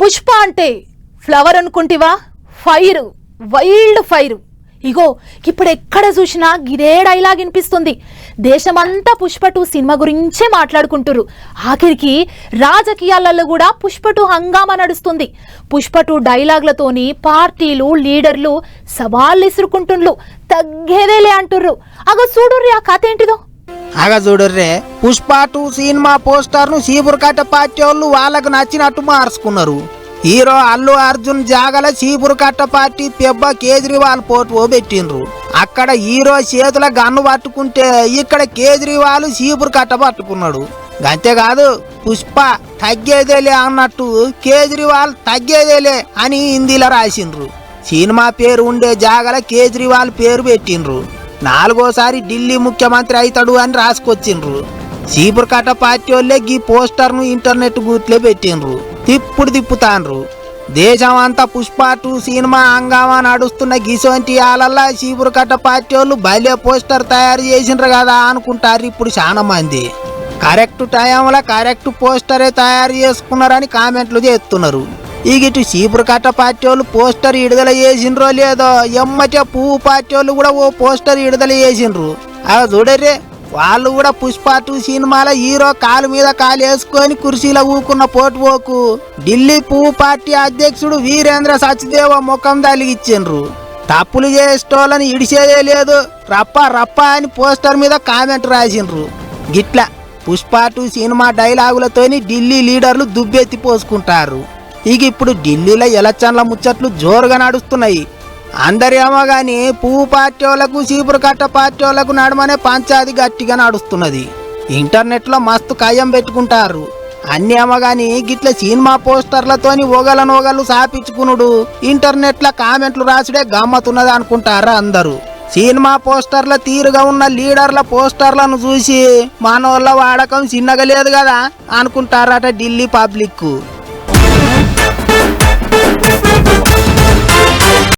పుష్ప అంటే ఫ్లవర్ అనుకుంటివా? Fire, wild fire. ఇగో ఇప్పుడు ఎక్కడ చూసినా గిదే డైలాగ్ వినిపిస్తుంది. దేశమంతా పుష్ప 2 సినిమా గురించే మాట్లాడుకుంటురు. ఆఖరికి రాజకీయాలలో కూడా పుష్ప 2 హంగామా నడుస్తుంది. పుష్ప 2 డైలాగ్లతోని పార్టీలు లీడర్లు సవాళ్ళు ఇసురుకుంటుండ్రు. తగ్గేదేలే అంటుర్రు. అగో చూడుర్రి ఆ కథ ఏంటిదో. అగా చూడర్రే, పుష్ప 2 సినిమా పోస్టర్ ను చీపురుకట్ట పార్టీ వాళ్ళు వాళ్ళకు నచ్చినట్టు మార్చుకున్నారు. హీరో అల్లు అర్జున్ జాగల చీపురుకట్ట పార్టీ పెబ్బ కేజ్రీవాల్ ఫోటో పెట్టిండ్రు. అక్కడ హీరో చేతుల గన్ను పట్టుకుంటే ఇక్కడ కేజ్రీవాల్ చీపురుకట్ట పట్టుకున్నాడు. అంతేకాదు పుష్ప తగ్గేదేలే అన్నట్టు కేజ్రీవాల్ తగ్గేదేలే అని హిందీలో రాసిండ్రు. సినిమా పేరు ఉండే జాగల కేజ్రీవాల్ పేరు పెట్టిండ్రు. 4వ సారి ఢిల్లీ ముఖ్యమంత్రి అవుతాడు అని రాసుకొచ్చిండ్రు. చీపురుకట్ట పార్టీ వాళ్ళే ఈ పోస్టర్ ను ఇంటర్నెట్ బూత్లే పెట్టిండ్రు. తిప్పుతాండ్రు. దేశం అంతా పుష్ప 2 సినిమా హంగామా నడుస్తున్న గిసోంటి ఆలల్లా చీపురుకట్ట పార్టీ వాళ్ళు భలే పోస్టర్ తయారు చేసిండ్రు కదా అనుకుంటారు ఇప్పుడు చాలా మంది. కరెక్ట్ టైంలో కరెక్ట్ పోస్టరే తయారు చేసుకున్నారని కామెంట్లు చేస్తున్నారు. ఇటు చీపురుకట్ట పార్టీ వాళ్ళు పోస్టర్ విడుదల చేసిండ్రో లేదో ఎమ్మటే పువ్వు పార్టీ వాళ్ళు కూడా ఓ పోస్టర్ విడుదల చేసిండ్రు. అవి చూడర్రే, వాళ్ళు కూడా పుష్ప 2 సినిమాల హీరో కాలు మీద కాలు వేసుకొని కుర్చీలో ఊకున్న పోటుపోకు ఢిల్లీ పువ్వు పార్టీ అధ్యక్షుడు వీరేంద్ర సచ్దేవ ముఖం తలిగిచ్చిండ్రు. తప్పులు చేసేటోళ్ళని ఇడిచేదే లేదు, రప్ప అని పోస్టర్ మీద కామెంట్ రాసిండ్రు. గిట్లా పుష్ప 2 సినిమా డైలాగులతోని ఢిల్లీ లీడర్లు దుబ్బెత్తి పోసుకుంటారు. ఇప్పుడు ఢిల్లీలో ఎలక్షన్ల ముచ్చట్లు జోరుగా నడుస్తున్నాయి. అందరేమో గాని పువ్వు పార్టీ వాళ్ళకు చీపురుకట్ట పార్టీ వాళ్ళకు నడమనే పంచాది గట్టిగా నడుస్తున్నది. ఇంటర్నెట్ లో మస్తు కయ్యం పెట్టుకుంటారు. అన్ని ఏమో గాని గిట్ల సినిమా పోస్టర్లతోని ఒకళ్ళు సాపించుకునుడు, ఇంటర్నెట్ లో కామెంట్లు రాసుడే గమ్మతున్నది అనుకుంటారా అందరూ. సినిమా పోస్టర్ల తీరుగా ఉన్న లీడర్ల పోస్టర్లను చూసి మనోళ్ళ వాడకం చిన్నగా లేదు కదా అనుకుంటారట ఢిల్లీ పబ్లిక్.